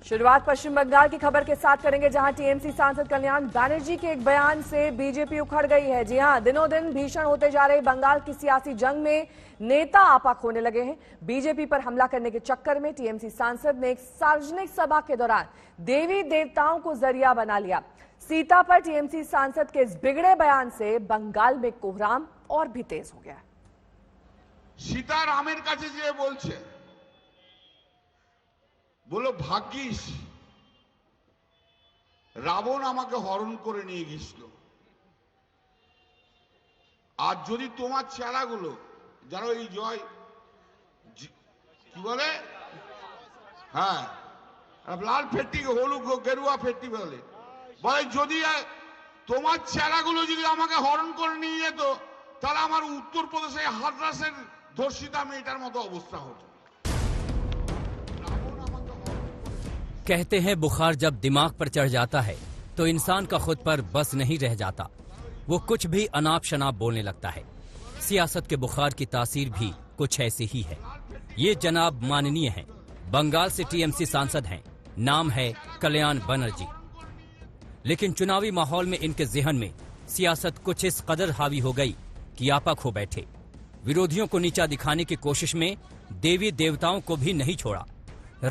शुरुआत पश्चिम बंगाल की खबर के साथ करेंगे, जहां टीएमसी सांसद कल्याण बनर्जी के एक बयान से बीजेपी उखड़ गई है। जी हां, दिनों दिन भीषण होते जा रहे बंगाल की सियासी जंग में नेता आपा खोने लगे हैं। बीजेपी पर हमला करने के चक्कर में टीएमसी सांसद ने एक सार्वजनिक सभा के दौरान देवी देवताओं को जरिया बना लिया। सीता पर टीएमसी सांसद के इस बिगड़े बयान से बंगाल में कोहराम और भी तेज हो गया। सीता रामेर काছে যে বলছে, বলো ভাগ্যিস রাবণ আমাকে হরণ করে নিয়ে গেছিল। আর যদি তোমার চেলাগুলো যারা এই জয় কি বলে, হ্যাঁ লাল ফেট্টি হলুদ গেরুয়া ফেট্টি বলে, যদি তোমার চেলাগুলো যদি আমাকে হরণ করে নিয়ে যেত, তাহলে আমার উত্তরপ্রদেশে হাথরাসের ধর্ষিতা মেয়েটার মতো অবস্থা হতো। कहते हैं बुखार जब दिमाग पर चढ़ जाता है तो इंसान का खुद पर बस नहीं रह जाता, वो कुछ भी अनाप शनाप बोलने लगता है। सियासत के बुखार की तासीर भी कुछ ऐसी ही है। ये जनाब माननीय हैं, बंगाल से टीएमसी सांसद हैं, नाम है कल्याण बनर्जी। लेकिन चुनावी माहौल में इनके ज़हन में सियासत कुछ इस कदर हावी हो गई कि आपा खो बैठे। विरोधियों को नीचा दिखाने की कोशिश में देवी देवताओं को भी नहीं छोड़ा।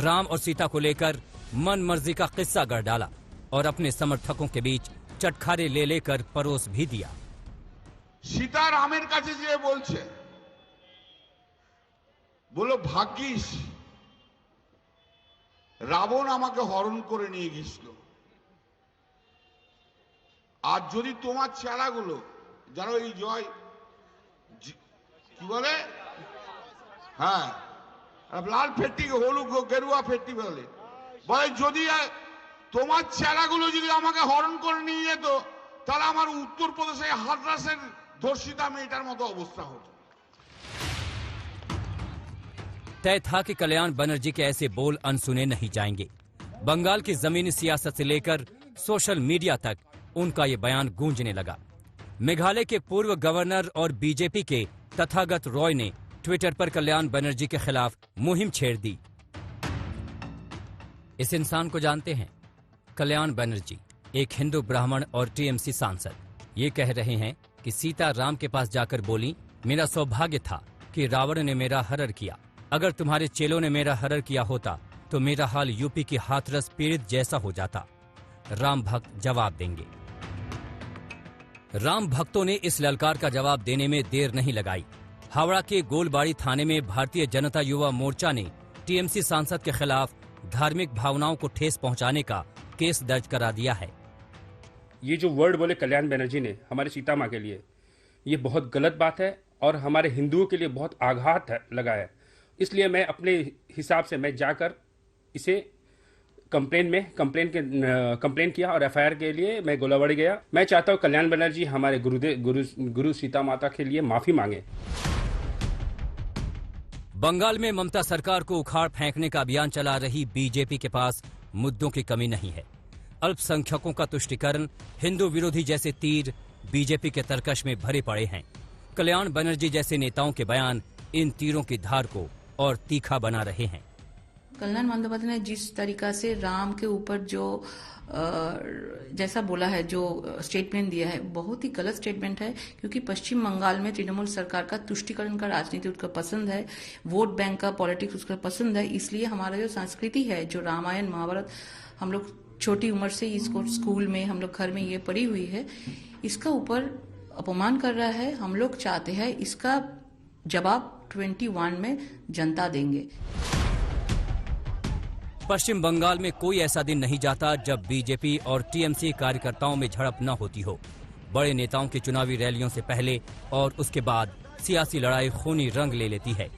राम और सीता को लेकर मन मर्जी का किस्सा गढ़ डाला और अपने समर्थकों के बीच चटखारे ले लेकर परोस भी दिया। सीता रामेर काছে যে বলছে, বলো ভাগ্যিস রাবণ আমাকে হরণ করে নিয়ে গেছিল। আর যদি তোমার চেলাগুলো যারা এই জয় কি বলে, হ্যাঁ লাল ফেট্টি হলুদ গেরুয়া ফেট্টি বলে, যদি তোমার চেলাগুলো যদি আমাকে হরণ করে নিয়ে যেত, তাহলে আমার উত্তরপ্রদেশে হাথরাসের ধর্ষিতা মেয়েটার মতো অবস্থা হতো। तय था कि कल्याण बनर्जी के ऐसे बोल अनसुने नहीं जाएंगे। बंगाल की जमीनी सियासत से लेकर सोशल मीडिया तक उनका ये बयान गूंजने लगा। मेघालय के पूर्व गवर्नर और बीजेपी के तथागत रॉय ने ट्विटर पर कल्याण बनर्जी के खिलाफ मुहिम छेड़ दी। इस इंसान को जानते हैं? कल्याण बनर्जी एक हिंदू ब्राह्मण और टीएमसी सांसद। ये कह रहे हैं कि सीता राम के पास जाकर बोली, मेरा सौभाग्य था कि रावण ने मेरा हरण किया। अगर तुम्हारे चेलों ने मेरा हरण किया होता तो मेरा हाल यूपी की हाथरस पीड़ित जैसा हो जाता। राम भक्त जवाब देंगे। राम भक्तों ने इस ललकार का जवाब देने में देर नहीं लगाई। हावड़ा के गोलबाड़ी थाने में भारतीय जनता युवा मोर्चा ने टीएमसी सांसद के खिलाफ धार्मिक भावनाओं को ठेस पहुंचाने का केस दर्ज करा दिया है। ये जो वर्ड बोले कल्याण बनर्जी ने हमारे सीता माँ के लिए, ये बहुत गलत बात है और हमारे हिंदुओं के लिए बहुत आघात लगा है। इसलिए मैं अपने हिसाब से मैं जाकर इसे कंप्लेन किया और एफआईआर के लिए मैं गोलाबाड़ी गया। मैं चाहता हूँ कल्याण बनर्जी हमारे गुरु सीता माता के लिए माफी मांगे। बंगाल में ममता सरकार को उखाड़ फेंकने का अभियान चला रही बीजेपी के पास मुद्दों की कमी नहीं है। अल्पसंख्यकों का तुष्टीकरण, हिंदू विरोधी जैसे तीर बीजेपी के तरकश में भरे पड़े हैं। कल्याण बनर्जी जैसे नेताओं के बयान इन तीरों की धार को और तीखा बना रहे हैं। कल्याण बंदोपाध्याय ने जिस तरीका से राम के ऊपर जो जैसा बोला है, जो स्टेटमेंट दिया है, बहुत ही गलत स्टेटमेंट है। क्योंकि पश्चिम बंगाल में तृणमूल सरकार का तुष्टीकरण का राजनीति उसका पसंद है, वोट बैंक का पॉलिटिक्स उसका पसंद है। इसलिए हमारा जो संस्कृति है, जो रामायण महाभारत हम लोग छोटी उम्र से इसको स्कूल में हम लोग घर में ये पढ़ी हुई है, इसका ऊपर अपमान कर रहा है। हम लोग चाहते हैं इसका जवाब 21 में जनता देंगे। पश्चिम बंगाल में कोई ऐसा दिन नहीं जाता जब बीजेपी और टीएमसी कार्यकर्ताओं में झड़प न होती हो। बड़े नेताओं की चुनावी रैलियों से पहले और उसके बाद सियासी लड़ाई खूनी रंग ले लेती है।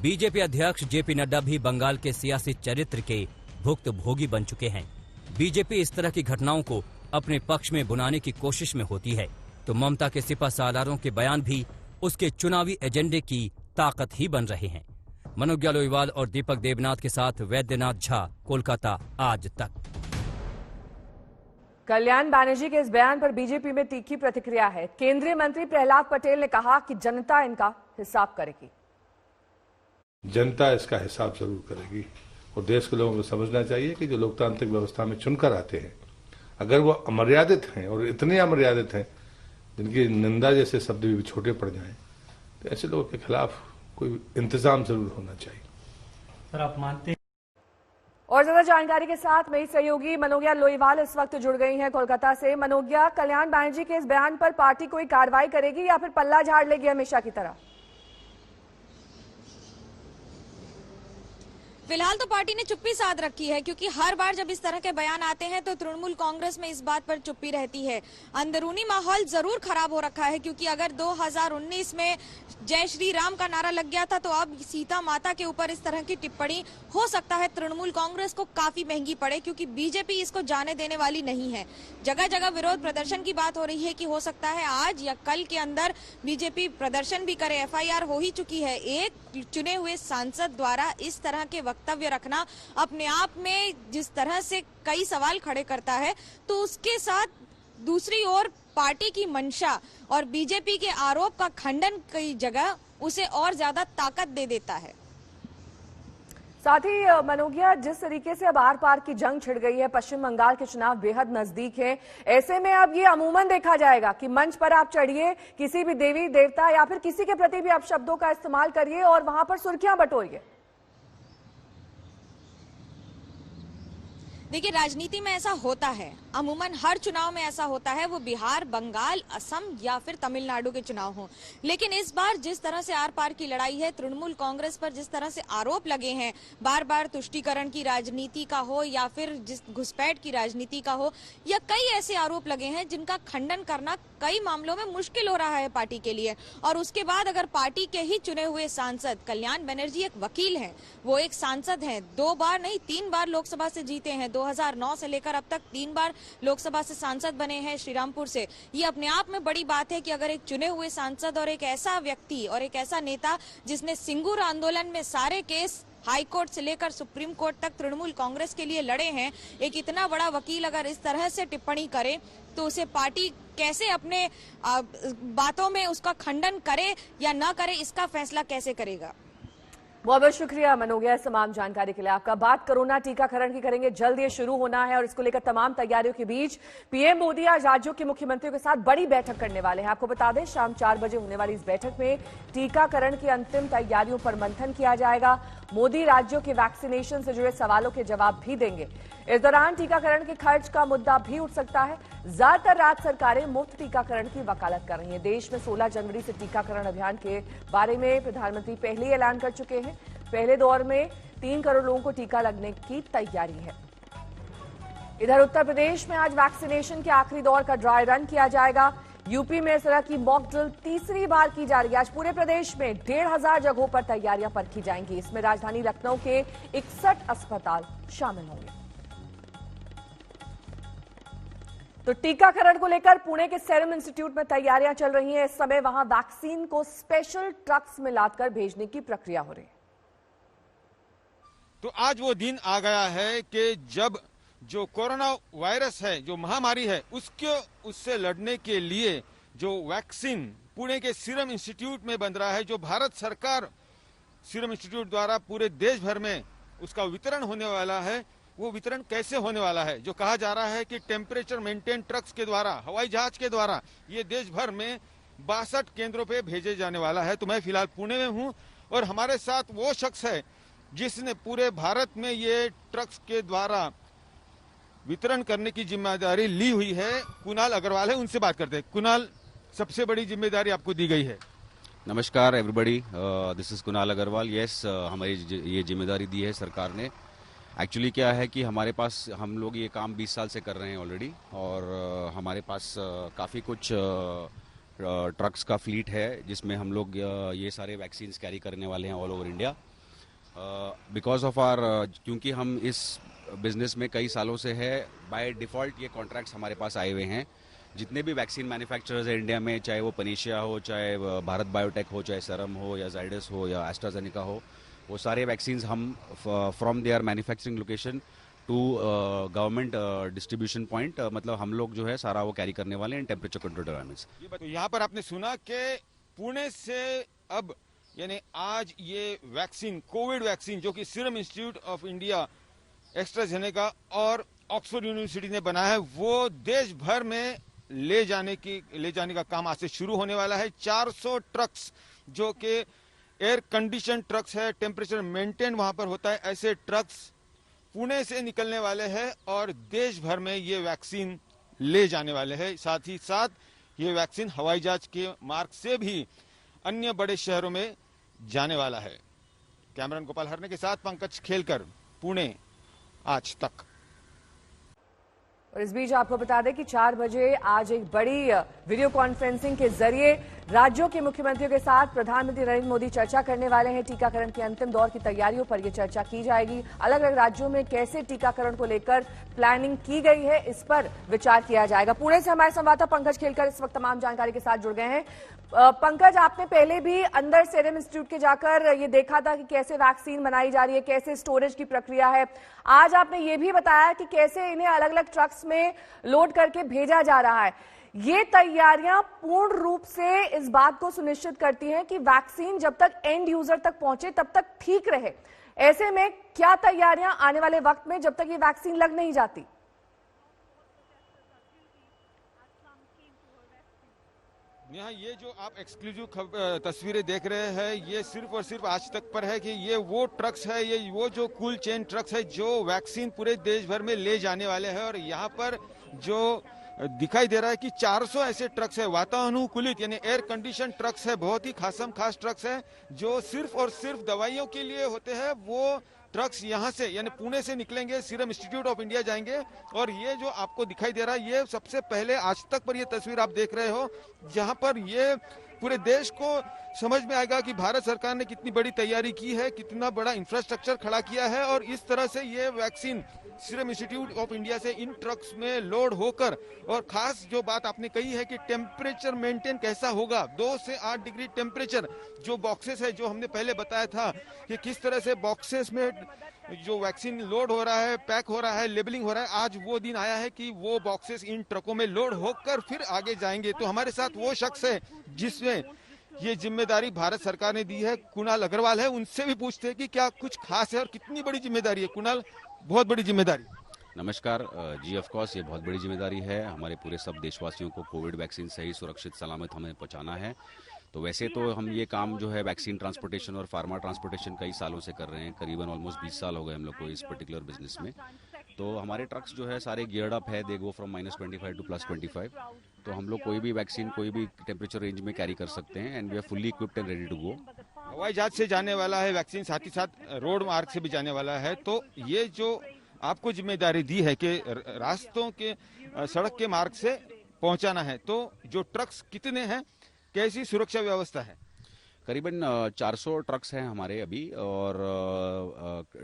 बीजेपी अध्यक्ष जेपी नड्डा भी बंगाल के सियासी चरित्र के भुक्तभोगी बन चुके हैं। बीजेपी इस तरह की घटनाओं को अपने पक्ष में बुनाने की कोशिश में होती है तो ममता के सिपा सालारों के बयान भी उसके चुनावी एजेंडे की ताकत ही बन रहे हैं। मनोज लोईवाल और दीपक देवनाथ के साथ वैद्यनाथ झा, कोलकाता आज तक। कल्याण बनर्जी के इस बयान पर बीजेपी में तीखी प्रतिक्रिया है। केंद्रीय मंत्री प्रहलाद पटेल ने कहा कि जनता इनका हिसाब करेगी। जनता इसका हिसाब जरूर करेगी। और देश के लोगों को समझना चाहिए कि जो लोकतांत्रिक व्यवस्था में चुनकर आते हैं, अगर वो अमर्यादित हैं और इतने अमर्यादित हैं जिनकी निंदा जैसे शब्द भी छोटे पड़ जाएं, तो ऐसे लोगों के खिलाफ कोई इंतजाम जरूर होना चाहिए। सर, आप मानते हैं? और ज्यादा जानकारी के साथ मेरी सहयोगी मनोज्ञा लोईवाल इस वक्त जुड़ गई हैं कोलकाता से। मनोज्ञा, कल्याण बैनर्जी के इस बयान पर पार्टी कोई कार्रवाई करेगी या फिर पल्ला झाड़ लेगी हमेशा की तरह? फिलहाल तो पार्टी ने चुप्पी साध रखी है, क्योंकि हर बार जब इस तरह के बयान आते हैं तो तृणमूल कांग्रेस में इस बात पर चुप्पी रहती है। अंदरूनी माहौल जरूर खराब हो रखा है, क्योंकि अगर 2019 में जय श्री राम का नारा लग गया था तो अब सीता माता के ऊपर इस तरह की टिप्पणी हो सकता है तृणमूल कांग्रेस को काफी महंगी पड़े, क्योंकि बीजेपी इसको जाने देने वाली नहीं है। जगह जगह विरोध प्रदर्शन की बात हो रही है कि हो सकता है आज या कल के अंदर बीजेपी प्रदर्शन भी करे। FIR हो ही चुकी है। एक चुने हुए सांसद द्वारा इस तरह के वक्तव्य रखना अपने आप में जिस तरह से कई सवाल खड़े करता है, तो उसके साथ दूसरी ओर पार्टी की मंशा और बीजेपी के आरोप का खंडन कई जगह उसे और ज्यादा ताकत दे देता है। साथ ही मनोज्ञा, जिस तरीके से अब आर पार की जंग छिड़ गई है, पश्चिम बंगाल के चुनाव बेहद नजदीक हैं, ऐसे में अब ये अमूमन देखा जाएगा कि मंच पर आप चढ़िए, किसी भी देवी देवता या फिर किसी के प्रति भी आप शब्दों का इस्तेमाल करिए और वहां पर सुर्खियां बटोरिए। देखिए, राजनीति में ऐसा होता है, अमूमन हर चुनाव में ऐसा होता है, वो बिहार, बंगाल, असम या फिर तमिलनाडु के चुनाव हो। लेकिन इस बार जिस तरह से आर पार की लड़ाई है, तृणमूल कांग्रेस पर जिस तरह से आरोप लगे हैं, बार बार तुष्टीकरण की राजनीति का हो या फिर जिस घुसपैठ की राजनीति का हो, या कई ऐसे आरोप लगे हैं जिनका खंडन करना कई मामलों में मुश्किल हो रहा है पार्टी के लिए। और उसके बाद अगर पार्टी के ही चुने हुए सांसद, कल्याण बनर्जी एक वकील हैं, वो एक सांसद हैं, 2 बार नहीं 3 बार लोकसभा से जीते हैं, 2009 से लेकर अब तक 3 बार लोकसभा से सांसद बने हैं श्रीरामपुर से। ये अपने आप में बड़ी बात है कि अगर एक चुने हुए सांसद और एक ऐसा व्यक्ति और एक ऐसा नेता जिसने सिंगूर आंदोलन में सारे केस हाई कोर्ट से लेकर सुप्रीम कोर्ट तक तृणमूल कांग्रेस के लिए लड़े हैं, एक इतना बड़ा वकील अगर इस तरह से टिप्पणी करे तो उसे पार्टी कैसे अपने बातों में उसका खंडन करे या न करे, इसका फैसला कैसे करेगा। बहुत बहुत शुक्रिया मनोज्ञा तमाम जानकारी के लिए आपका। बात कोरोना टीकाकरण की करेंगे, जल्द ये शुरू होना है और इसको लेकर तमाम तैयारियों के बीच पीएम मोदी आज राज्यों के मुख्यमंत्रियों के साथ बड़ी बैठक करने वाले हैं। आपको बता दें, शाम 4 बजे होने वाली इस बैठक में टीकाकरण की अंतिम तैयारियों पर मंथन किया जाएगा। मोदी राज्यों के वैक्सीनेशन से जुड़े सवालों के जवाब भी देंगे। इस दौरान टीकाकरण के खर्च का मुद्दा भी उठ सकता है। ज्यादातर राज्य सरकारें मुफ्त टीकाकरण की वकालत कर रही हैं। देश में 16 जनवरी से टीकाकरण अभियान के बारे में प्रधानमंत्री पहले ही ऐलान कर चुके हैं। पहले दौर में 3 करोड़ लोगों को टीका लगने की तैयारी है। इधर उत्तर प्रदेश में आज वैक्सीनेशन के आखिरी दौर का ड्राई रन किया जाएगा। यूपी में इस तरह की मॉक ड्रिल तीसरी बार की जा रही है। आज पूरे प्रदेश में 1,500 जगहों पर तैयारियां परखी जाएंगी। इसमें राजधानी लखनऊ के 61 अस्पताल शामिल होंगे। तो टीकाकरण को लेकर पुणे के सेरम इंस्टीट्यूट में तैयारियां चल रही हैं। इस समय वहां वैक्सीन को स्पेशल ट्रक्स में लादकर भेजने की प्रक्रिया हो रही है। तो आज वो दिन आ गया है कि जब जो कोरोना वायरस है, जो महामारी है, उससे लड़ने के लिए जो वैक्सीन पुणे के सीरम इंस्टीट्यूट में बन रहा है, जो भारत सरकार सीरम इंस्टीट्यूट द्वारा पूरे देश भर में उसका वितरण होने वाला है, वो वितरण कैसे होने वाला है। जो कहा जा रहा है कि टेम्परेचर मेंटेन ट्रक्स के द्वारा, हवाई जहाज के द्वारा ये देश भर में 62 केंद्रों पे भेजे जाने वाला है। तो मैं फिलहाल पुणे में हूँ और हमारे साथ वो शख्स है जिसने पूरे भारत में ये ट्रक्स के द्वारा वितरण करने की जिम्मेदारी ली हुई है। कुणाल अग्रवाल है, उनसे बात करते हैं। कुणाल, सबसे बड़ी जिम्मेदारी आपको दी गई है। नमस्कार everybody, this is Kunal Agrawal. Yes, हमारी ये जिम्मेदारी दी है सरकार ने। एक्चुअली क्या है कि हमारे पास, हम लोग ये काम 20 साल से कर रहे हैं ऑलरेडी, और हमारे पास काफ़ी कुछ ट्रक्स का फ्लीट है जिसमें हम लोग ये सारे वैक्सीन्स कैरी करने वाले हैं all over India. Because of our, क्योंकि हम इस बिजनेस में कई सालों से है, बाय डिफ़ॉल्ट ये कॉन्ट्रैक्ट्स हमारे पास आए हुए हैं। जितने भी वैक्सीन मैन्युफैक्चरर्स हैं इंडिया में, चाहे वो पनीशिया हो, चाहे भारत बायोटेक हो, चाहे सेरम हो या जाइडस हो या एस्ट्राजेनेका हो, वो सारे वैक्सीन्स हम from their manufacturing location to government distribution point, मतलब हम लोग जो है सारा वो कैरी करने वाले हैं टेम्परेचर कंट्रोल एनवायरमेंट्स। तो यहाँ पर आपने सुना कि पुणे से अब यानी आज ये वैक्सीन, कोविड वैक्सीन, जो कि serum institute of India, AstraZeneca और ऑक्सफोर्ड यूनिवर्सिटी ने बनाया है, वो देश भर में ले जाने का काम आज से शुरू होने वाला है। 400 ट्रक्स जो कि एयर कंडीशन ट्रक्स है, टेम्परेचर मेंटेन वहां पर होता है, ऐसे ट्रक्स पुणे से निकलने वाले हैं और देश भर में ये वैक्सीन ले जाने वाले हैं। साथ ही साथ ये वैक्सीन हवाई जहाज के मार्ग से भी अन्य बड़े शहरों में जाने वाला है। कैमरामैन गोपाल हरने के साथ पंकज खेलकर, पुणे, आज तक। और इस बीच आपको बता दें कि 4 बजे आज एक बड़ी वीडियो कॉन्फ्रेंसिंग के जरिए राज्यों के मुख्यमंत्रियों के साथ प्रधानमंत्री नरेंद्र मोदी चर्चा करने वाले हैं। टीकाकरण के अंतिम दौर की तैयारियों पर यह चर्चा की जाएगी। अलग अलग राज्यों में कैसे टीकाकरण को लेकर प्लानिंग की गई है, इस पर विचार किया जाएगा। पुणे से हमारे संवाददाता पंकज खेलकर इस वक्त तमाम जानकारी के साथ जुड़ गए हैं। पंकज, आपने पहले भी अंदर सीरम इंस्टीट्यूट के जाकर ये देखा था कि कैसे वैक्सीन बनाई जा रही है, कैसे स्टोरेज की प्रक्रिया है। आज आपने ये भी बताया कि कैसे इन्हें अलग अलग ट्रक्स में लोड करके भेजा जा रहा है। ये तैयारियां पूर्ण रूप से इस बात को सुनिश्चित करती हैं कि वैक्सीन जब तक एंड यूजर तक पहुंचे तब तक ठीक रहे। ऐसे में क्या तैयारियां आने वाले वक्त में, जब तक ये वैक्सीन लग नहीं जाती? यहाँ ये जो आप एक्सक्लूसिव तस्वीरें देख रहे हैं, ये सिर्फ और सिर्फ आज तक पर है कि ये वो ट्रक्स है, ये वो जो कूल चेन ट्रक्स है जो वैक्सीन पूरे देश भर में ले जाने वाले हैं। और यहाँ पर जो दिखाई दे रहा है कि 400 ऐसे ट्रक्स है, वातानुकूलित यानी एयर कंडीशन ट्रक्स है, बहुत ही खास ट्रक्स है जो सिर्फ और सिर्फ दवाइयों के लिए होते हैं। वो ट्रक्स यहाँ से यानी पुणे से निकलेंगे, सीरम इंस्टीट्यूट ऑफ इंडिया जाएंगे। और ये जो आपको दिखाई दे रहा है, ये सबसे पहले आज तक पर ये तस्वीर आप देख रहे हो, जहां पर ये पूरे देश को समझ में आएगा कि भारत सरकार ने कितनी बड़ी तैयारी की है, कितना बड़ा इंफ्रास्ट्रक्चर खड़ा किया है। और इस तरह से ये vaccine serum institute of India से इन ट्रक्स में लोड होकर, और खास जो बात आपने कही है कि टेम्परेचर मेंटेन कैसा होगा, 2 से 8 डिग्री टेम्परेचर, जो बॉक्सेस है, जो हमने पहले बताया था कि किस तरह से बॉक्सेस में जो वैक्सीन लोड हो रहा है, पैक हो रहा है, लेबलिंग हो रहा है, आज वो दिन आया है कि वो बॉक्सेस इन ट्रकों में लोड होकर फिर आगे जाएंगे। तो हमारे साथ वो शख्स है जिसमें ये जिम्मेदारी भारत सरकार ने दी है, कुणाल अग्रवाल है। उनसे भी पूछते हैं कि क्या कुछ खास है और कितनी बड़ी जिम्मेदारी है। कुणाल, बहुत बड़ी जिम्मेदारी। नमस्कार जी, ऑफ कोर्स ये बहुत बड़ी जिम्मेदारी है। हमारे पूरे सब देशवासियों को कोविड वैक्सीन सही सुरक्षित सलामत हमें पहुंचाना है। तो वैसे तो हम ये काम जो है वैक्सीन ट्रांसपोर्टेशन और फार्मा ट्रांसपोर्टेशन कई सालों से कर रहे हैं, करीबन ऑलमोस्ट 20 साल हो गए हम लोग को इस पर्टिकुलर बिजनेस में। तो हमारे ट्रक्स जो है सारे गियर्ड अप है, दे गो फ्रॉम -25 टू +25। तो हम लोग कोई भी वैक्सीन कोई भी टेम्परेचर रेंज में कैरी कर सकते हैं and we are fully equipped and ready to go. हवाई जहाज से जाने वाला है वैक्सीन, साथ ही साथ रोड मार्ग से भी जाने वाला है। तो ये जो आपको जिम्मेदारी दी है कि रास्तों के सड़क के मार्ग से पहुंचाना है, तो जो ट्रक्स कितने हैं, कैसी सुरक्षा व्यवस्था है? करीबन 400 ट्रक्स हैं हमारे अभी, और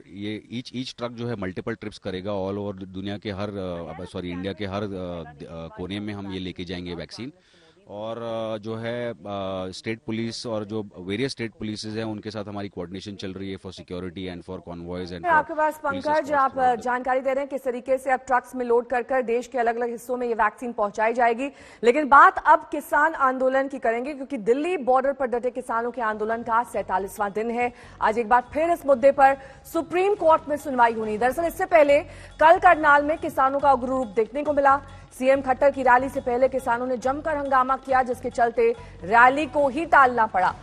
ये ईच ट्रक जो है मल्टीपल ट्रिप्स करेगा ऑल ओवर दुनिया के इंडिया के हर कोने में हम ये लेके जाएंगे वैक्सीन। और जो है स्टेट पुलिस और जो वेरियस स्टेट पुलिस हैं उनके साथ हमारी कोऑर्डिनेशन चल रही है for security and for convoys and आपके पास पंकज, आप जानकारी दे रहे हैं किस तरीके से अब ट्रक्स में लोड कर देश के अलग अलग हिस्सों में ये वैक्सीन पहुंचाई जाएगी। लेकिन बात अब किसान आंदोलन की करेंगे, क्योंकि दिल्ली बॉर्डर पर डटे किसानों के आंदोलन का 47वां दिन है। आज एक बार फिर इस मुद्दे पर सुप्रीम कोर्ट में सुनवाई होनी। दरअसल इससे पहले कल करनाल में किसानों का उग्र रूप देखने को मिला। सीएम खट्टर की रैली से पहले किसानों ने जमकर हंगामा किया, जिसके चलते रैली को ही टालना पड़ा।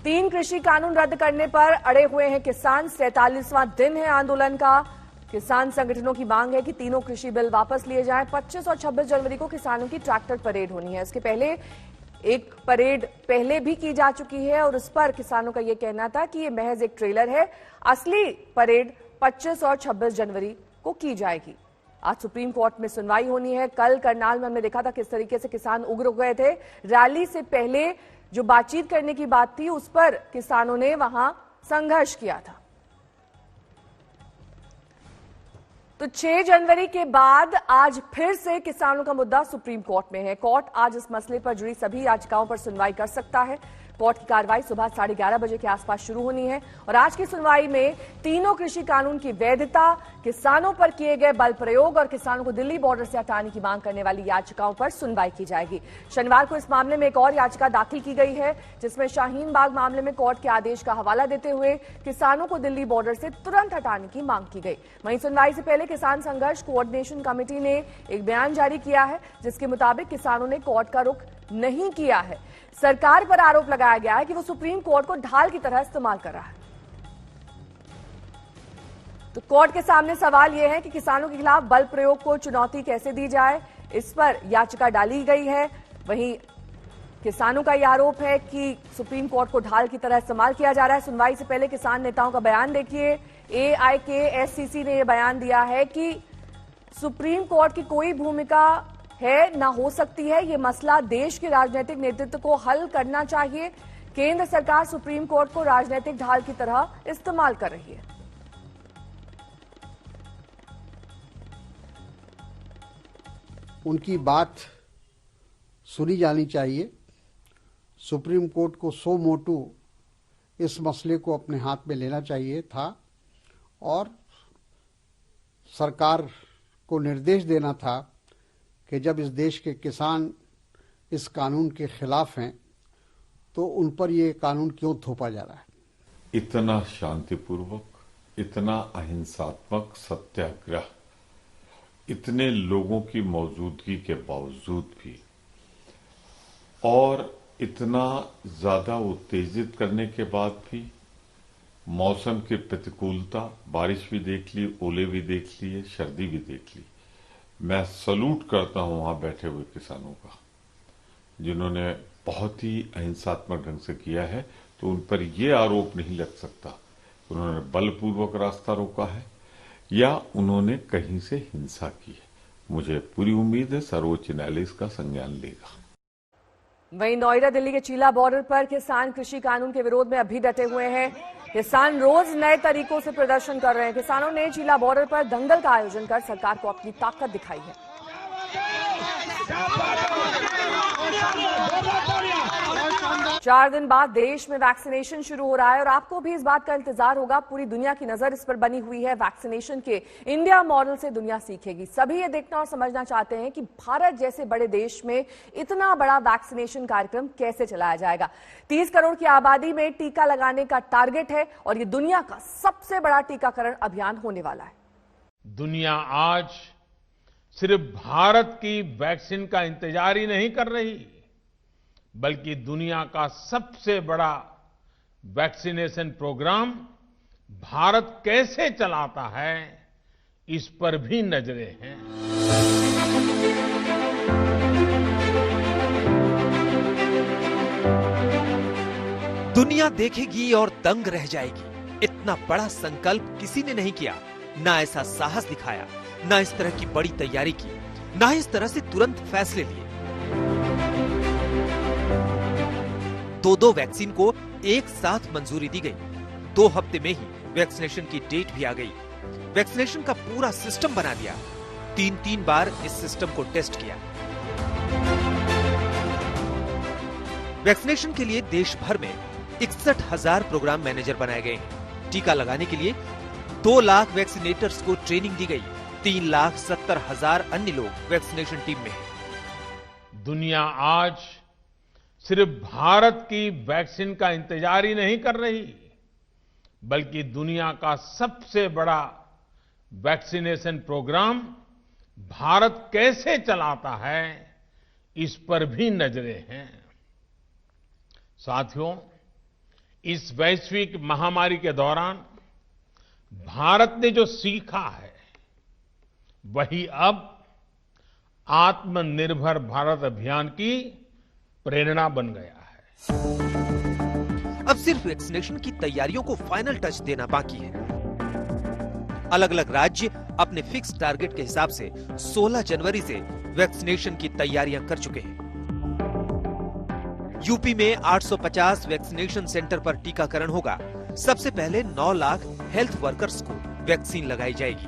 3 कृषि कानून रद्द करने पर अड़े हुए हैं किसान। 47वां दिन है आंदोलन का। किसान संगठनों की मांग है कि तीनों कृषि बिल वापस लिए जाएं। 25 और 26 जनवरी को किसानों की ट्रैक्टर परेड होनी है। इसके पहले एक परेड पहले भी की जा चुकी है और उस पर किसानों का यह कहना था कि यह महज एक ट्रेलर है। असली परेड 25 और 26 जनवरी को की जाएगी। आज सुप्रीम कोर्ट में सुनवाई होनी है। कल करनाल में हमने देखा था किस तरीके से किसान उग्र हो गए थे। रैली से पहले जो बातचीत करने की बात थी, उस पर किसानों ने वहां संघर्ष किया था। तो 6 जनवरी के बाद आज फिर से किसानों का मुद्दा सुप्रीम कोर्ट में है। कोर्ट आज इस मसले पर जुड़ी सभी याचिकाओं पर सुनवाई कर सकता है। कोर्ट की कार्रवाई सुबह 11:30 बजे के आसपास शुरू होनी है और आज की सुनवाई में तीनों कृषि कानून की वैधता, किसानों पर किए गए बल प्रयोग और किसानों को दिल्ली बॉर्डर से हटाने की मांग करने वाली याचिकाओं पर सुनवाई की जाएगी। शनिवार को इस मामले में एक और याचिका दाखिल की गई है, जिसमें शाहीन बाग मामले में कोर्ट के आदेश का हवाला देते हुए किसानों को दिल्ली बॉर्डर से तुरंत हटाने की मांग की गई। वहीं सुनवाई से पहले किसान संघर्ष कोऑर्डिनेशन कमेटी ने एक बयान जारी किया है, जिसके मुताबिक किसानों ने कोर्ट का रुख नहीं किया है। सरकार पर आरोप लगाया गया है कि वो सुप्रीम कोर्ट को ढाल की तरह इस्तेमाल कर रहा है। तो कोर्ट के सामने सवाल यह है कि किसानों के खिलाफ बल प्रयोग को चुनौती कैसे दी जाए, इस पर याचिका डाली गई है। वहीं किसानों का यह आरोप है कि सुप्रीम कोर्ट को ढाल की तरह इस्तेमाल किया जा रहा है। सुनवाई से पहले किसान नेताओं का बयान देखिए। AIKSCC ने यह बयान दिया है कि सुप्रीम कोर्ट की कोई भूमिका है ना हो सकती है, ये मसला देश के राजनीतिक नेतृत्व को हल करना चाहिए। केंद्र सरकार सुप्रीम कोर्ट को राजनीतिक ढाल की तरह इस्तेमाल कर रही है। उनकी बात सुनी जानी चाहिए। सुप्रीम कोर्ट को सो मोटू इस मसले को अपने हाथ में लेना चाहिए था और सरकार को निर्देश देना था कि जब इस देश के किसान इस कानून के खिलाफ हैं तो उन पर ये कानून क्यों थोपा जा रहा है। इतना शांतिपूर्वक, इतना अहिंसात्मक सत्याग्रह, इतने लोगों की मौजूदगी के बावजूद भी और इतना ज्यादा उत्तेजित करने के बाद भी, मौसम की प्रतिकूलता, बारिश भी देख ली, ओले भी देख लिए, सर्दी भी देख ली। मैं सलूट करता हूं वहां बैठे हुए किसानों का, जिन्होंने बहुत ही अहिंसात्मक ढंग से किया है। तो उन पर यह आरोप नहीं लग सकता उन्होंने बलपूर्वक रास्ता रोका है या उन्होंने कहीं से हिंसा की है। मुझे पूरी उम्मीद है सर्वोच्च न्यायालय इसका संज्ञान लेगा। वहीं नोएडा दिल्ली के चीला बॉर्डर पर किसान कृषि कानून के विरोध में अभी डटे हुए हैं। किसान रोज नए तरीकों से प्रदर्शन कर रहे हैं। किसानों ने चीला बॉर्डर पर दंगल का आयोजन कर सरकार को अपनी ताकत दिखाई है। 4 दिन बाद देश में वैक्सीनेशन शुरू हो रहा है और आपको भी इस बात का इंतजार होगा। पूरी दुनिया की नजर इस पर बनी हुई है। वैक्सीनेशन के इंडिया मॉडल से दुनिया सीखेगी। सभी ये देखना और समझना चाहते हैं कि भारत जैसे बड़े देश में इतना बड़ा वैक्सीनेशन कार्यक्रम कैसे चलाया जाएगा। 30 करोड़ की आबादी में टीका लगाने का टारगेट है और ये दुनिया का सबसे बड़ा टीकाकरण अभियान होने वाला है। दुनिया आज सिर्फ भारत की वैक्सीन का इंतजार ही नहीं कर रही, बल्कि दुनिया का सबसे बड़ा वैक्सीनेशन प्रोग्राम भारत कैसे चलाता है, इस पर भी नजरें हैं। दुनिया देखेगी और दंग रह जाएगी। इतना बड़ा संकल्प किसी ने नहीं किया, ना ऐसा साहस दिखाया, ना इस तरह की बड़ी तैयारी की, ना इस तरह से तुरंत फैसले लिए। 2 वैक्सीन को एक साथ मंजूरी दी गई। 2 हफ्ते में ही वैक्सीनेशन की डेट भी आ गई। वैक्सीनेशन का पूरा सिस्टम बना दिया। 3 बार इस सिस्टम को टेस्ट किया। वैक्सीनेशन के लिए देश भर में 61,000 प्रोग्राम मैनेजर बनाए गए हैं। टीका लगाने के लिए 2 लाख वैक्सीनेटर्स को ट्रेनिंग दी गई। 3,70,000 अन्य लोग वैक्सीनेशन टीम में हैं। दुनिया आज सिर्फ भारत की वैक्सीन का इंतजार ही नहीं कर रही, बल्कि दुनिया का सबसे बड़ा वैक्सीनेशन प्रोग्राम भारत कैसे चलाता है, इस पर भी नजरें हैं। साथियों, इस वैश्विक महामारी के दौरान भारत ने जो सीखा है, वही अब आत्मनिर्भर भारत अभियान की प्रेरणा बन गया है। अब सिर्फ वैक्सीनेशन की तैयारियों को फाइनल टच देना बाकी है। अलग अलग राज्य अपने फिक्स टारगेट के हिसाब से 16 जनवरी से वैक्सीनेशन की तैयारियां कर चुके हैं। यूपी में 850 वैक्सीनेशन सेंटर पर टीकाकरण होगा। सबसे पहले 9 लाख हेल्थ वर्कर्स को वैक्सीन लगाई जाएगी।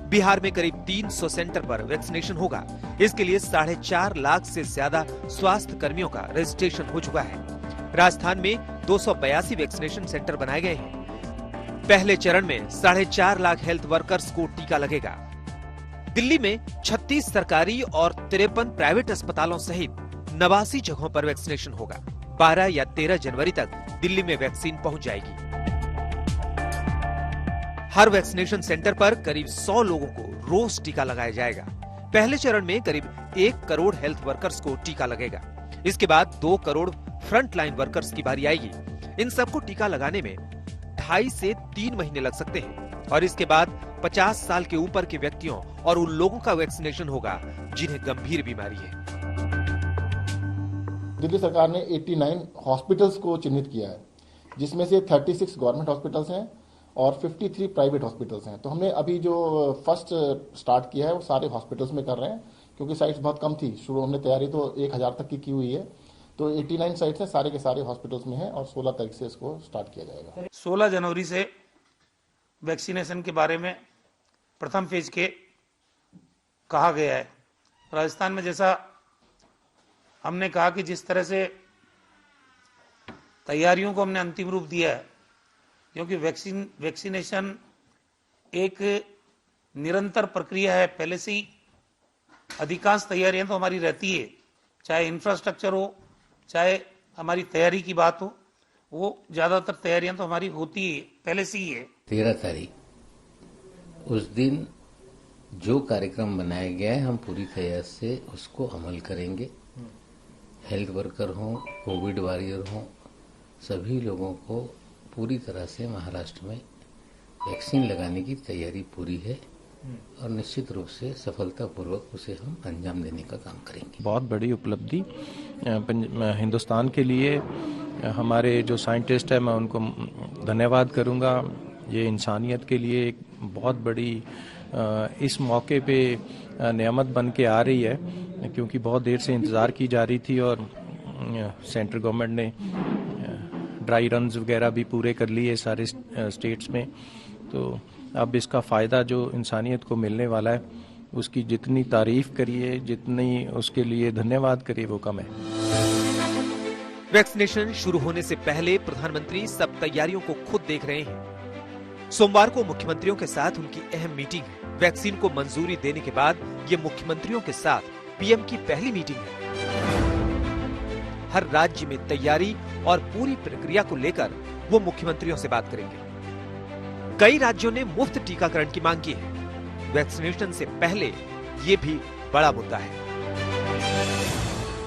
बिहार में करीब 300 सेंटर पर वैक्सीनेशन होगा। इसके लिए 4.5 लाख से ज्यादा स्वास्थ्य कर्मियों का रजिस्ट्रेशन हो चुका है। राजस्थान में 282 वैक्सीनेशन सेंटर बनाए गए हैं। पहले चरण में 4.5 लाख हेल्थ वर्कर्स को टीका लगेगा। दिल्ली में 36 सरकारी और 53 प्राइवेट अस्पतालों सहित 89 जगहों पर वैक्सीनेशन होगा। 12 या 13 जनवरी तक दिल्ली में वैक्सीन पहुंच जाएगी। हर वैक्सीनेशन सेंटर पर करीब 100 लोगों को रोज टीका लगाया जाएगा। पहले चरण में करीब 1 करोड़ हेल्थ वर्कर्स को टीका लगेगा। इसके बाद 2 करोड़ फ्रंट लाइन वर्कर्स की बारी आएगी। इन सबको टीका लगाने में 2.5 से 3 महीने लग सकते हैं और इसके बाद 50 साल के ऊपर के व्यक्तियों और उन लोगों का वैक्सीनेशन होगा जिन्हें गंभीर बीमारी है। दिल्ली सरकार ने 89 हॉस्पिटल्स को चिन्हित किया है, जिसमें से 36 गवर्नमेंट हॉस्पिटल्स हैं और 53 प्राइवेट हॉस्पिटल्स हैं। तो हमने अभी जो फर्स्ट स्टार्ट किया है वो सारे हॉस्पिटल्स में कर रहे हैं, क्योंकि साइट्स बहुत कम थी। शुरू हमने तैयारी तो 1000 तक की हुई है, तो 89 साइट्स है, सारे के सारे हॉस्पिटल्स में है और 16 तारीख से इसको स्टार्ट किया जाएगा। 16 जनवरी से वैक्सीनेशन के बारे में प्रथम फेज के कहा गया है। राजस्थान में जैसा हमने कहा कि जिस तरह से तैयारियों को हमने अंतिम रूप दिया है, क्योंकि वैक्सीनेशन एक निरंतर प्रक्रिया है। पहले से ही अधिकांश तैयारियां तो हमारी रहती है, चाहे इंफ्रास्ट्रक्चर हो, चाहे हमारी तैयारी की बात हो, वो ज्यादातर तैयारियां तो हमारी होती है, पहले से ही है। 13 तारीख उस दिन जो कार्यक्रम बनाया गया है, हम पूरी तैयारी से उसको अमल करेंगे। हेल्थ वर्कर हों, कोविड वॉरियर हों, सभी लोगों को पूरी तरह से महाराष्ट्र में वैक्सीन लगाने की तैयारी पूरी है और निश्चित रूप से सफलतापूर्वक उसे हम अंजाम देने का काम करेंगे। बहुत बड़ी उपलब्धि हिंदुस्तान के लिए। हमारे जो साइंटिस्ट हैं, मैं उनको धन्यवाद करूंगा। ये इंसानियत के लिए एक बहुत बड़ी इस मौके पे नेमत बन के आ रही है, क्योंकि बहुत देर से इंतज़ार की जा रही थी और सेंट्रल गवर्नमेंट ने ड्राई रन्स वगैरह भी पूरे कर लिए सारे स्टेट्स में। तो अब इसका फ़ायदा जो इंसानियत को मिलने वाला है, उसकी जितनी तारीफ करिए, जितनी उसके लिए धन्यवाद करिए, वो कम है। वैक्सीनेशन शुरू होने से पहले प्रधानमंत्री सब तैयारियों को खुद देख रहे हैं। सोमवार को मुख्यमंत्रियों के साथ उनकी अहम मीटिंग है। वैक्सीन को मंजूरी देने के बाद ये मुख्यमंत्रियों के साथ पीएम की पहली मीटिंग है। हर राज्य में तैयारी और पूरी प्रक्रिया को लेकर वो मुख्यमंत्रियों से बात करेंगे। कई राज्यों ने मुफ्त टीकाकरण की मांग की है। वैक्सीनेशन से पहले ये भी बड़ा मुद्दा है।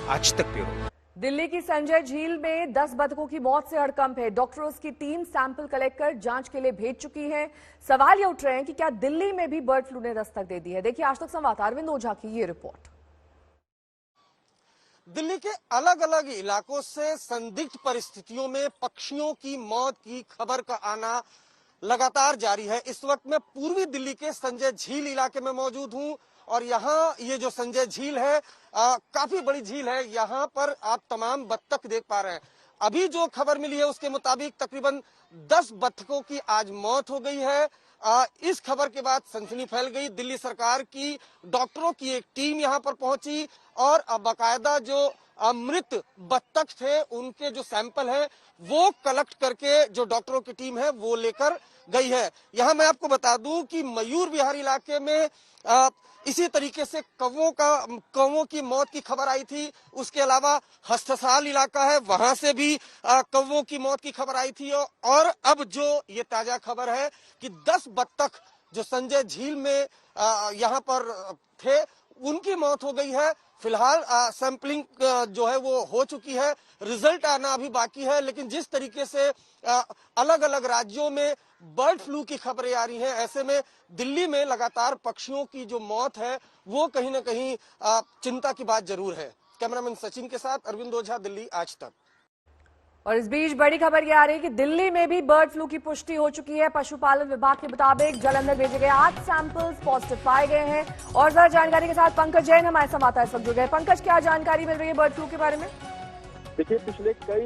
आज तक ब्यूरो। दिल्ली की संजय झील में 10 बतखों की मौत से हड़कंप है। डॉक्टरों की टीम सैंपल कलेक्ट कर जांच के लिए भेज चुकी है। सवाल ये उठ रहे हैं कि क्या दिल्ली में भी बर्ड फ्लू ने दस्तक दे दी है। देखिए आज तक संवाददाता अरविंद ओझा की ये रिपोर्ट। दिल्ली के अलग अलग इलाकों से संदिग्ध परिस्थितियों में पक्षियों की मौत की खबर का आना लगातार जारी है। इस वक्त मैं पूर्वी दिल्ली के संजय झील इलाके में मौजूद हूं और यहाँ ये जो संजय झील है काफी बड़ी झील है। यहाँ पर आप तमाम बत्तख देख पा रहे हैं। अभी जो खबर मिली है उसके मुताबिक तकरीबन 10 बत्तखों की आज मौत हो गई है। इस खबर के बाद सनसनी फैल गई। दिल्ली सरकार की डॉक्टरों की एक टीम यहाँ पर पहुंची और बाकायदा जो मृत बत्तख थे उनके जो सैंपल है वो कलेक्ट करके जो डॉक्टरों की टीम है वो लेकर गई है। यहाँ मैं आपको बता दूं कि मयूर विहार इलाके में इसी तरीके से कौवों की मौत की खबर आई थी। उसके अलावा हस्तसाल इलाका है, वहां से भी कौवों की मौत की खबर आई थी। और अब जो ये ताजा खबर है कि 10 बत्तख जो संजय झील में यहाँ पर थे उनकी मौत हो गई है। फिलहाल सैंपलिंग जो है वो हो चुकी है, रिजल्ट आना अभी बाकी है। लेकिन जिस तरीके से अलग अलग राज्यों में बर्ड फ्लू की खबरें आ रही हैं, ऐसे में दिल्ली में लगातार पक्षियों की जो मौत है वो कहीं ना कहीं चिंता की बात जरूर है। कैमरामैन सचिन के साथ अरविंद ओझा, दिल्ली आज तक। और इस बीच बड़ी खबर यह आ रही है कि दिल्ली में भी बर्ड फ्लू की पुष्टि हो चुकी है। पशुपालन विभाग के मुताबिक जालंधर भेजे गए 8 सैंपल्स पॉजिटिव पाए गए हैं। और ज्यादा जानकारी के साथ पंकज जैन हमारे संवाददाता इस वक्त जुड़ गए। पंकज, क्या जानकारी मिल रही है बर्ड फ्लू के बारे में? देखिए, पिछले कई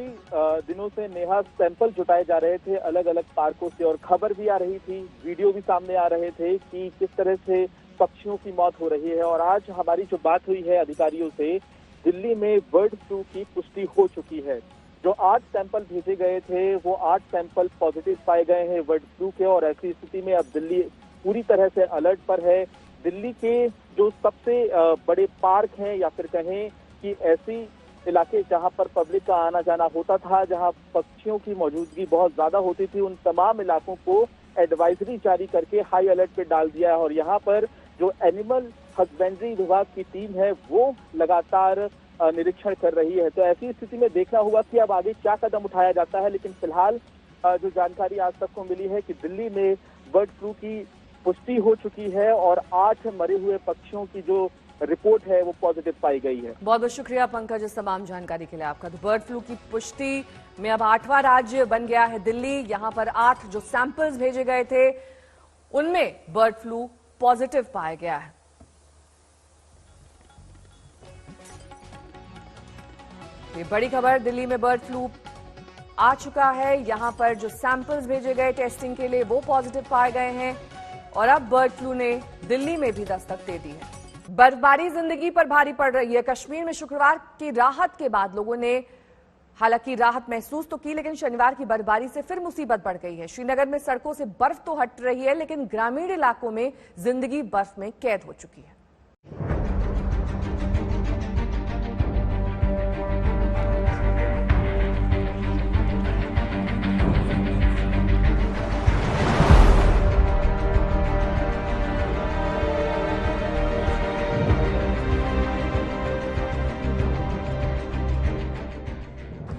दिनों से नेहा सैंपल जुटाए जा रहे थे अलग अलग पार्कों से और खबर भी आ रही थी, वीडियो भी सामने आ रहे थे कि किस तरह से पक्षियों की मौत हो रही है। और आज हमारी जो बात हुई है अधिकारियों से, दिल्ली में बर्ड फ्लू की पुष्टि हो चुकी है। जो 8 सैंपल भेजे गए थे वो 8 सैंपल पॉजिटिव पाए गए हैं बर्ड फ्लू के। और ऐसी स्थिति में अब दिल्ली पूरी तरह से अलर्ट पर है। दिल्ली के जो सबसे बड़े पार्क हैं या फिर कहें कि ऐसी इलाके जहां पर पब्लिक का आना जाना होता था, जहां पक्षियों की मौजूदगी बहुत ज्यादा होती थी, उन तमाम इलाकों को एडवाइजरी जारी करके हाई अलर्ट पे डाल दिया है। और यहाँ पर जो एनिमल हस्बेंड्री विभाग की टीम है वो लगातार निरीक्षण कर रही है। तो ऐसी स्थिति में देखना होगा कि अब आगे क्या कदम उठाया जाता है। लेकिन फिलहाल जो जानकारी आज तक को मिली है कि दिल्ली में बर्ड फ्लू की पुष्टि हो चुकी है और 8 मरे हुए पक्षियों की जो रिपोर्ट है वो पॉजिटिव पाई गई है। बहुत बहुत शुक्रिया पंकज इस तमाम जानकारी के लिए आपका। तो बर्ड फ्लू की पुष्टि में अब 8वां राज्य बन गया है दिल्ली। यहां पर 8 जो सैंपल्स भेजे गए थे उनमें बर्ड फ्लू पॉजिटिव पाया गया है। ये बड़ी खबर, दिल्ली में बर्ड फ्लू आ चुका है। यहां पर जो सैंपल्स भेजे गए टेस्टिंग के लिए वो पॉजिटिव पाए गए हैं और अब बर्ड फ्लू ने दिल्ली में भी दस्तक दे दी है। बर्फबारी जिंदगी पर भारी पड़ रही है। कश्मीर में शुक्रवार की राहत के बाद लोगों ने हालांकि राहत महसूस तो की, लेकिन शनिवार की बर्फबारी से फिर मुसीबत बढ़ गई है। श्रीनगर में सड़कों से बर्फ तो हट रही है, लेकिन ग्रामीण इलाकों में जिंदगी बर्फ में कैद हो चुकी है।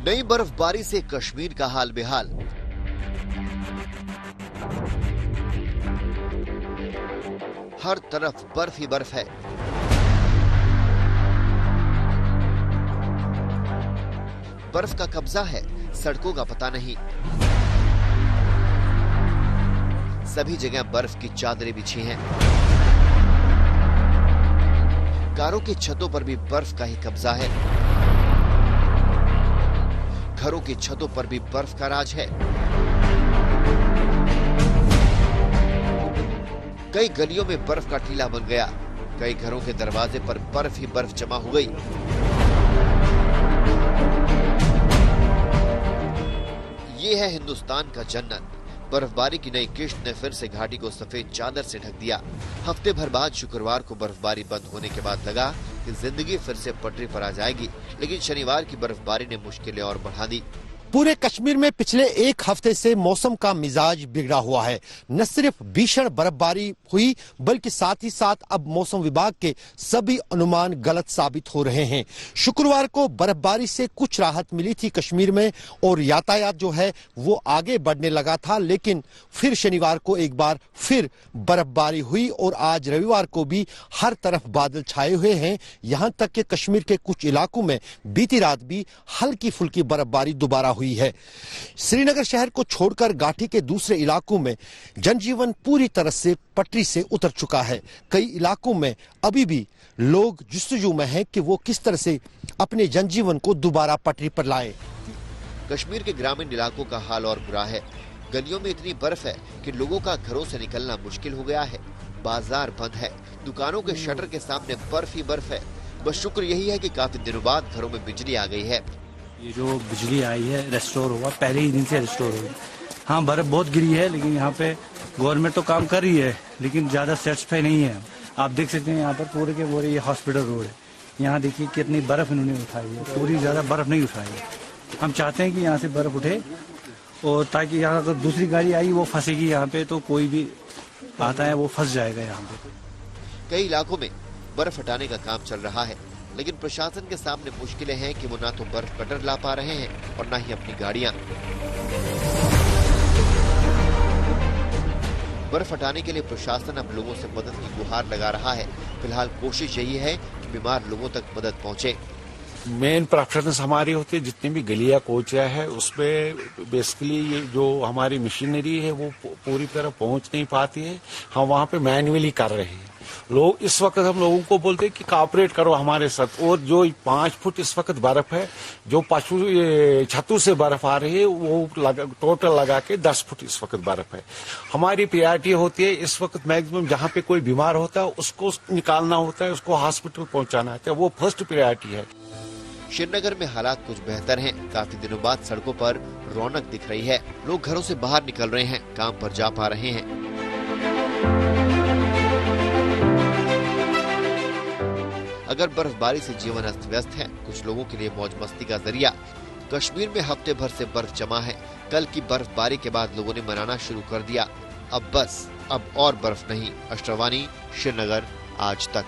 नई बर्फबारी से कश्मीर का हाल बेहाल। हर तरफ बर्फ ही बर्फ है। बर्फ का कब्जा है, सड़कों का पता नहीं। सभी जगह बर्फ की चादरें बिछी हैं। कारों की छतों पर भी बर्फ का ही कब्जा है। घरों की छतों पर भी बर्फ का राज है। कई गलियों में बर्फ का टीला बन गया। कई घरों के दरवाजे पर बर्फ ही बर्फ जमा हो गई। ये है हिंदुस्तान का जन्नत। बर्फबारी की नई किश्त ने फिर से घाटी को सफेद चादर से ढक दिया। हफ्ते भर बाद शुक्रवार को बर्फबारी बंद होने के बाद लगा कि जिंदगी फिर से पटरी पर आ जाएगी, लेकिन शनिवार की बर्फबारी ने मुश्किलें और बढ़ा दी। पूरे कश्मीर में पिछले एक हफ्ते से मौसम का मिजाज बिगड़ा हुआ है। न सिर्फ भीषण बर्फबारी हुई, बल्कि साथ ही साथ अब मौसम विभाग के सभी अनुमान गलत साबित हो रहे हैं। शुक्रवार को बर्फबारी से कुछ राहत मिली थी कश्मीर में और यातायात जो है वो आगे बढ़ने लगा था, लेकिन फिर शनिवार को एक बार फिर बर्फबारी हुई और आज रविवार को भी हर तरफ बादल छाए हुए हैं। यहाँ तक कि कश्मीर के कुछ इलाकों में बीती रात भी हल्की फुल्की बर्फबारी दोबारा हुई है। श्रीनगर शहर को छोड़कर घाटी के दूसरे इलाकों में जनजीवन पूरी तरह से पटरी से उतर चुका है। कई इलाकों में अभी भी लोग जुस्तजू में हैं कि वो किस तरह से अपने जनजीवन को दोबारा पटरी पर लाए। कश्मीर के ग्रामीण इलाकों का हाल और बुरा है। गलियों में इतनी बर्फ है कि लोगों का घरों से निकलना मुश्किल हो गया है। बाजार बंद है। दुकानों के शटर के सामने बर्फ ही बर्फ है। बस शुक्र यही है कि काफी दिनों बाद घरों में बिजली आ गई है। ये जो बिजली आई है रेस्टोर हुआ, पहले ही दिन से रेस्टोर हुई। हाँ, बर्फ बहुत गिरी है, लेकिन यहाँ पे गवर्नमेंट तो काम कर रही है, लेकिन ज्यादा सेटिस्फाई नहीं है। आप देख सकते हैं यहाँ पर पूरे के पूरे ये हॉस्पिटल रोड है। यहाँ देखिए कितनी बर्फ इन्होंने उठाई है। पूरी ज्यादा बर्फ नहीं उठाई है। हम चाहते हैं कि यहाँ से बर्फ उठे और ताकि यहाँ अगर दूसरी गाड़ी आई वो फंसेगी यहाँ पे, तो कोई भी आता है वो फंस जाएगा यहाँ पे। कई इलाकों में बर्फ हटाने का काम चल रहा है, लेकिन प्रशासन के सामने मुश्किलें हैं कि वो ना तो बर्फ कटर ला पा रहे हैं और ना ही अपनी गाड़ियां। बर्फ हटाने के लिए प्रशासन अब लोगों से मदद की गुहार लगा रहा है। फिलहाल कोशिश यही है कि बीमार लोगों तक मदद पहुंचे। मेन प्रेफरेंस हमारी होती है जितनी भी गलियां कोचिया है उसमें बेसिकली ये जो हमारी मशीनरी है वो पूरी तरह पहुंच नहीं पाती है। हम वहाँ पे मैन्युअली कर रहे हैं। लोग इस वक्त हम लोगों को बोलते हैं कि कॉपरेट करो हमारे साथ। और जो 5 फुट इस वक्त बर्फ है, जो छतों से बर्फ आ रही है, वो टोटल लगा के 10 फुट इस वक्त बर्फ है। हमारी प्रायोरिटी होती है इस वक्त मैक्सिमम जहाँ पे कोई बीमार होता है उसको निकालना होता है, उसको हॉस्पिटल पहुंचाना होता है, वो फर्स्ट प्रायोरिटी है। श्रीनगर में हालात कुछ बेहतर हैं। काफी दिनों बाद सड़कों पर रौनक दिख रही है। लोग घरों से बाहर निकल रहे हैं, काम पर जा पा रहे हैं। अगर बर्फबारी से जीवन अस्त व्यस्त है, कुछ लोगों के लिए मौज मस्ती का जरिया। कश्मीर में हफ्ते भर से बर्फ जमा है। कल की बर्फबारी के बाद लोगों ने मनाना शुरू कर दिया। अब और बर्फ नहीं। अशरफ वानी, श्रीनगर, आज तक।